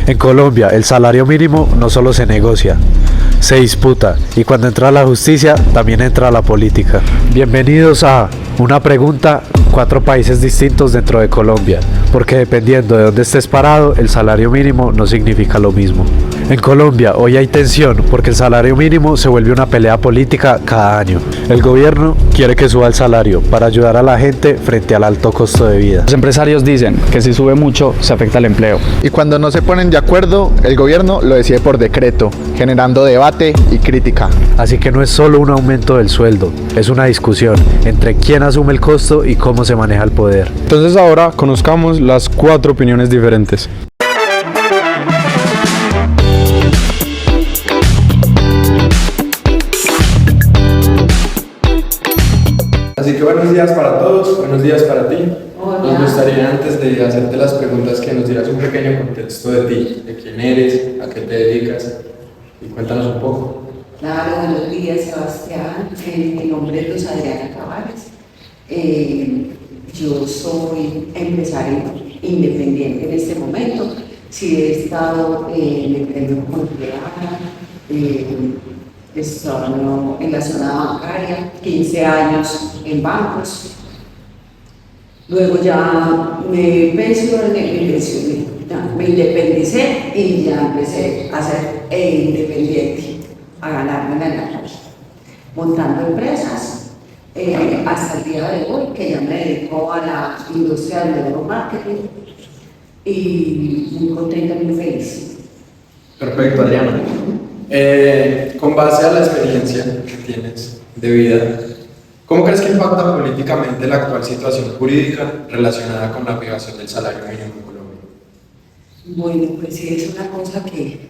En Colombia, el salario mínimo no solo se negocia, se disputa, y cuando entra la justicia, también entra la política. Bienvenidos a Una Pregunta, 4 países distintos dentro de Colombia, porque dependiendo de dónde estés parado, el salario mínimo no significa lo mismo. En Colombia hoy hay tensión porque el salario mínimo se vuelve una pelea política cada año. El gobierno quiere que suba el salario para ayudar a la gente frente al alto costo de vida. Los empresarios dicen que si sube mucho se afecta el empleo. Y cuando no se ponen de acuerdo, el gobierno lo decide por decreto, generando debate y crítica. Así que no es solo un aumento del sueldo, es una discusión entre quién asume el costo y cómo se maneja el poder. Entonces ahora conozcamos las 4 opiniones diferentes. Así que buenos días para todos, buenos días para ti. Hola. Nos gustaría, antes de hacerte las preguntas, que nos dieras un pequeño contexto de ti, de quién eres, a qué te dedicas, y cuéntanos un poco. Claro, buenos días, Sebastián. Mi nombre es Luz Adriana Cabales. Yo soy empresaria independiente en este momento. Sí, he estado en el gremio como empleada, he estado en la zona bancaria, 15 años en bancos. Luego ya me independicé y ya empecé a ser independiente, a ganarme la vida, montando empresas, hasta el día de hoy, que ya me dedico a la industria del neuromarketing y muy contenta y muy feliz. Perfecto, Adriana. Con base a la experiencia que tienes de vida, ¿cómo crees que impacta políticamente la actual situación jurídica relacionada con la fijación del salario mínimo en Colombia? Bueno, pues sí, es una cosa que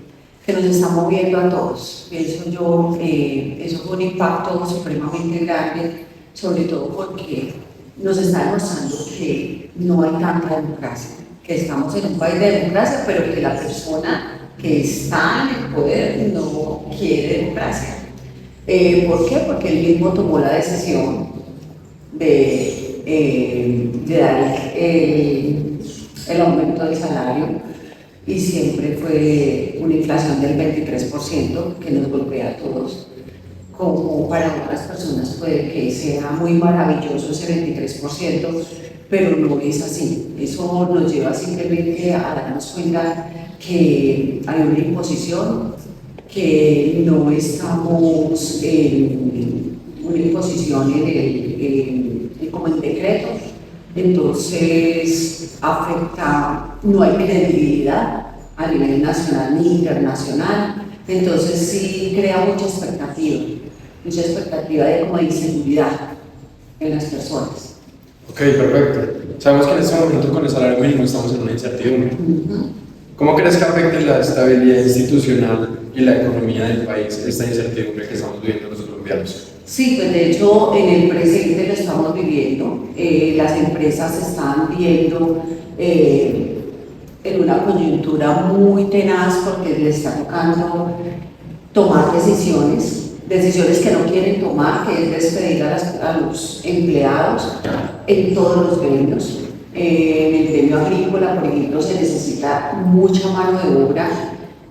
nos está moviendo a todos. Pienso yo, eso fue un impacto supremamente grande, sobre todo porque nos está demostrando que no hay tanta democracia, que estamos en un país de democracia, pero que la persona que está en el poder no quiere democracia. ¿Por qué? Porque él mismo tomó la decisión de dar el aumento del salario, y siempre fue una inflación del 23% que nos golpea a todos. Como para otras personas puede que sea muy maravilloso ese 23%, pero no es así. Eso nos lleva simplemente a darnos cuenta que hay una imposición, que no estamos en una imposición como en decreto. Entonces afecta, no hay credibilidad a nivel nacional ni internacional. Entonces sí crea mucha expectativa de como de inseguridad en las personas. Ok, perfecto. Sabemos que en este momento con el salario mínimo estamos en una incertidumbre. ¿Cómo crees que afecte la estabilidad institucional y la economía del país esta incertidumbre que estamos viviendo los colombianos? Sí, pues de hecho en el presente lo estamos viviendo. Las empresas están viendo en una coyuntura muy tenaz porque les está tocando tomar decisiones que no quieren tomar, que es despedir a los empleados en todos los gremios. En el gremio agrícola, por ejemplo, se necesita mucha mano de obra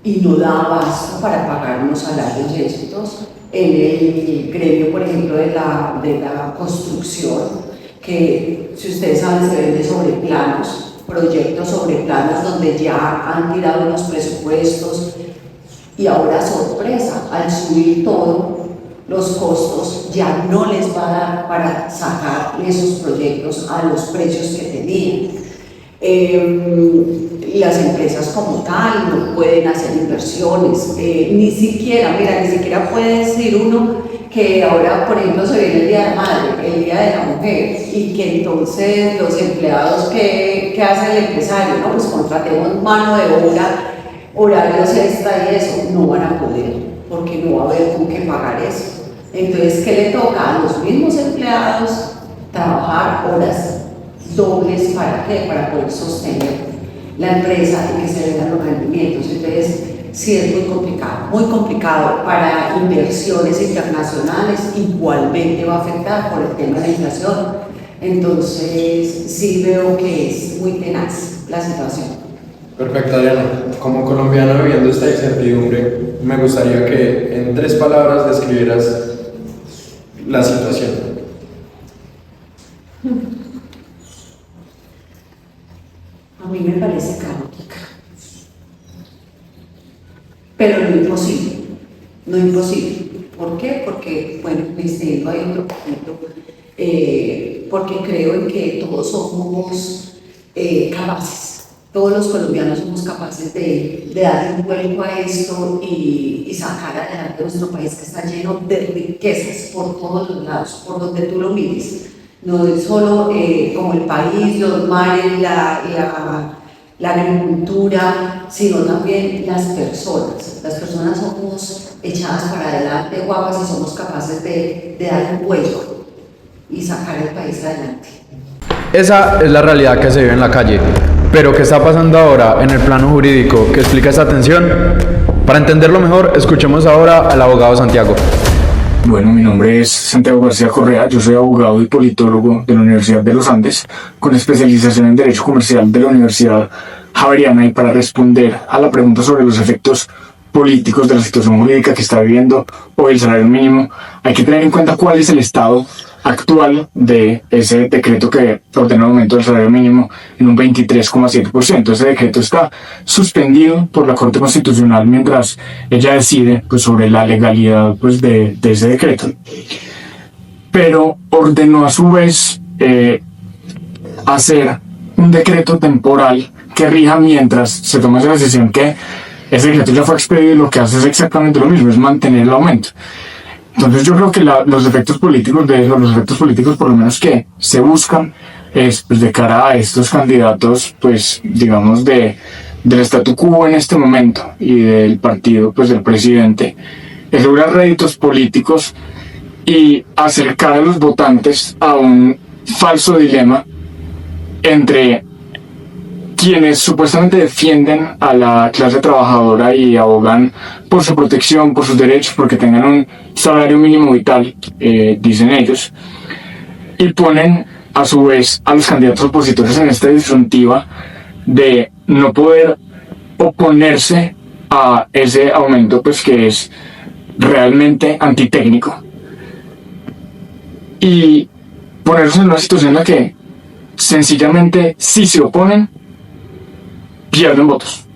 y no da abasto para pagar unos salarios estos. En el gremio, por ejemplo, de la construcción, que si ustedes saben se vende sobre planos, proyectos sobre planos donde ya han tirado los presupuestos, y ahora sorpresa, al subir todo, los costos ya no les va a dar para sacar esos proyectos a los precios que tenían. Las empresas como tal no pueden hacer inversiones, ni siquiera puede decir uno que ahora, por ejemplo, se viene el Día de la Madre, el Día de la Mujer, y que entonces los empleados, ¿qué hace el empresario? No, pues contratemos mano de obra, horarios extra y eso, no van a poder, porque no va a haber con qué pagar eso. Entonces, ¿qué le toca a los mismos empleados? Trabajar horas dobles, ¿para qué? Para poder sostener la empresa y que se den los rendimientos. Entonces, sí es muy complicado para inversiones internacionales, igualmente va a afectar por el tema de la inflación. Entonces, sí veo que es muy tenaz la situación. Perfecto, Adriana. Como colombiano viviendo esta incertidumbre, me gustaría que en 3 palabras describieras la situación. A mí me parece caótica, pero no imposible, no imposible. ¿Por qué? Porque, bueno, me extiendo ahí otro poquito, porque creo en que todos somos capaces, todos los colombianos somos capaces de dar un vuelco a esto y sacar adelante nuestro país, que está lleno de riquezas por todos los lados, por donde tú lo mires. No es solo como el país, los mares, la agricultura, sino también las personas. Las personas somos echadas para adelante, guapas, y somos capaces de dar un vuelco y sacar el país adelante. Esa es la realidad que se vive en la calle. Pero ¿qué está pasando ahora en el plano jurídico que explica esta tensión? Para entenderlo mejor, escuchemos ahora al abogado Santiago. Bueno, mi nombre es Santiago García Correa, yo soy abogado y politólogo de la Universidad de los Andes, con especialización en Derecho Comercial de la Universidad Javeriana, y para responder a la pregunta sobre los efectos políticos de la situación jurídica que está viviendo hoy el salario mínimo, hay que tener en cuenta cuál es el estado actual de ese decreto que ordena el aumento del salario mínimo en un 23,7%. Ese decreto está suspendido por la Corte Constitucional mientras ella decide pues, sobre la legalidad pues, de ese decreto. Pero ordenó a su vez hacer un decreto temporal que rija mientras se toma esa decisión, que ese decreto ya fue expedido y lo que hace es exactamente lo mismo, es mantener el aumento. Entonces yo creo que los efectos políticos de eso, los efectos políticos por lo menos que se buscan es pues, de cara a estos candidatos, pues digamos del statu quo en este momento y del partido pues del presidente, es lograr réditos políticos y acercar a los votantes a un falso dilema entre quienes supuestamente defienden a la clase trabajadora y abogan por su protección, por sus derechos, porque tengan un salario mínimo vital, dicen ellos, y ponen a su vez a los candidatos opositores en esta disyuntiva de no poder oponerse a ese aumento, pues que es realmente antitécnico, y ponerse en una situación en la que sencillamente si se oponen pierden votos.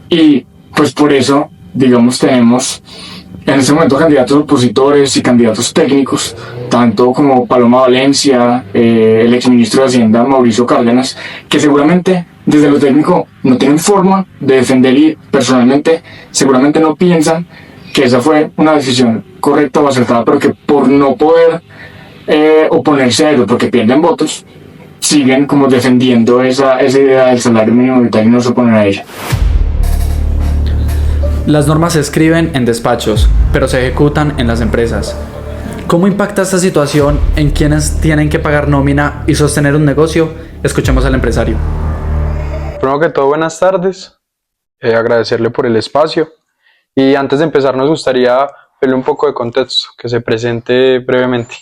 Y pues por eso, digamos, tenemos en este momento candidatos opositores y candidatos técnicos, tanto como Paloma Valencia, el exministro de Hacienda Mauricio Cárdenas, que seguramente desde lo técnico no tienen forma de defender y personalmente seguramente no piensan que esa fue una decisión correcta o acertada, pero que por no poder oponerse a eso, porque pierden votos, siguen como defendiendo esa idea del salario mínimo vital y no se oponen a ella. Las normas se escriben en despachos, pero se ejecutan en las empresas. ¿Cómo impacta esta situación en quienes tienen que pagar nómina y sostener un negocio? Escuchemos al empresario. Primero que todo, buenas tardes. Agradecerle por el espacio. Y antes de empezar, nos gustaría verle un poco de contexto, que se presente brevemente.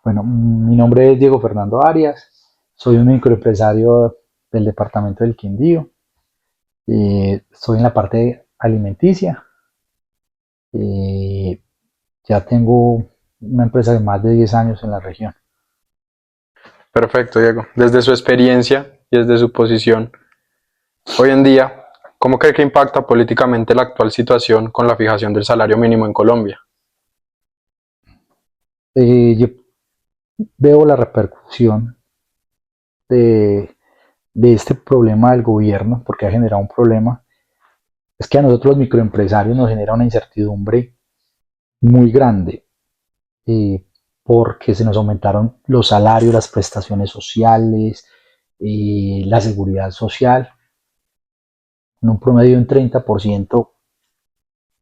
Bueno, mi nombre es Diego Fernando Arias. Soy un microempresario del departamento del Quindío. Estoy en la parte alimenticia. Ya tengo una empresa de más de 10 años en la región. Perfecto, Diego. Desde su experiencia y desde su posición, hoy en día, ¿cómo cree que impacta políticamente la actual situación con la fijación del salario mínimo en Colombia? Yo veo la repercusión de este problema del gobierno, porque ha generado un problema. Es que a nosotros los microempresarios nos genera una incertidumbre muy grande, porque se nos aumentaron los salarios, las prestaciones sociales, la seguridad social, en un promedio de un 30%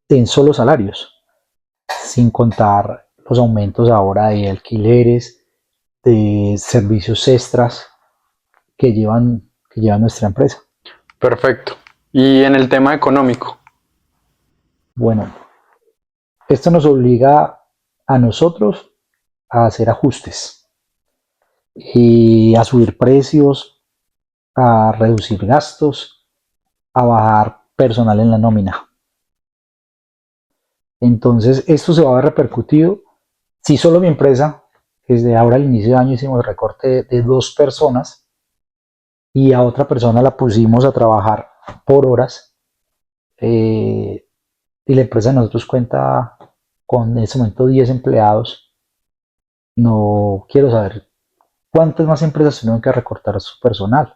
en solo salarios, sin contar los aumentos ahora de alquileres, de servicios extras que llevan nuestra empresa. Perfecto. Y en el tema económico. Bueno, esto nos obliga a nosotros a hacer ajustes y a subir precios, a reducir gastos a bajar personal en la nómina. Entonces, esto se va a ver repercutido si solo mi empresa, desde ahora al inicio de año hicimos recorte de 2 personas y a otra persona la pusimos a trabajar por horas, y la empresa de nosotros cuenta con en este momento 10 empleados. No quiero saber cuántas más empresas tuvieron que recortar su personal.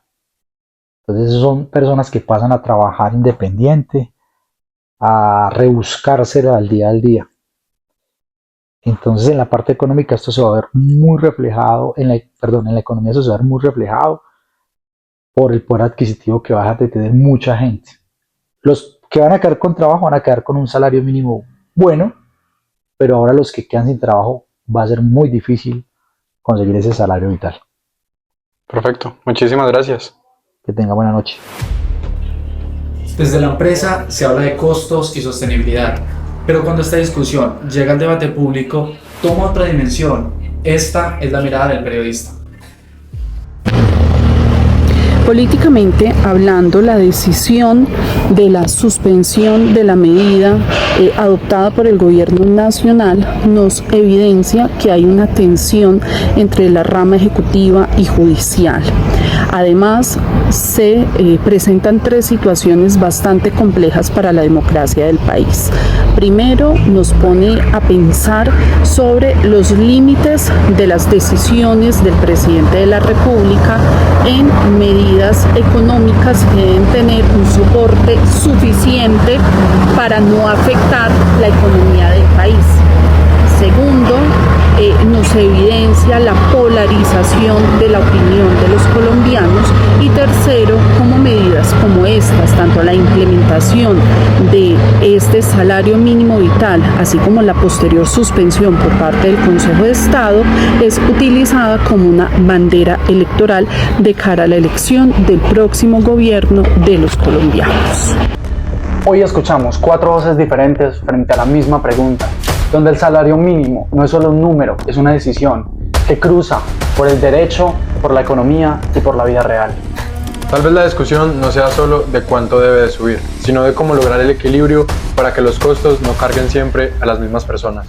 Entonces son personas que pasan a trabajar independiente, a rebuscársela al día. Entonces en la parte económica esto se va a ver muy reflejado, en la economía esto se va a ver muy reflejado por el poder adquisitivo que va a tener mucha gente. Los que van a quedar con trabajo van a quedar con un salario mínimo bueno, pero ahora los que quedan sin trabajo va a ser muy difícil conseguir ese salario vital. Perfecto, muchísimas gracias. Que tenga buena noche. Desde la empresa se habla de costos y sostenibilidad, pero cuando esta discusión llega al debate público, toma otra dimensión. Esta es la mirada del periodista. Políticamente hablando, la decisión de la suspensión de la medida adoptada por el gobierno nacional nos evidencia que hay una tensión entre la rama ejecutiva y judicial. Además, se presentan 3 situaciones bastante complejas para la democracia del país. Primero, nos pone a pensar sobre los límites de las decisiones del presidente de la República en medidas económicas que deben tener un soporte suficiente para no afectar la economía del país. Segundo, nos evidencia la polarización de la opinión de los colombianos. Y tercero, como medidas como estas, tanto la implementación de este salario mínimo vital, así como la posterior suspensión por parte del Consejo de Estado, es utilizada como una bandera electoral de cara a la elección del próximo gobierno de los colombianos. Hoy escuchamos 4 voces diferentes frente a la misma pregunta, donde el salario mínimo no es solo un número, es una decisión que cruza por el derecho, por la economía y por la vida real. Tal vez la discusión no sea solo de cuánto debe de subir, sino de cómo lograr el equilibrio para que los costos no carguen siempre a las mismas personas.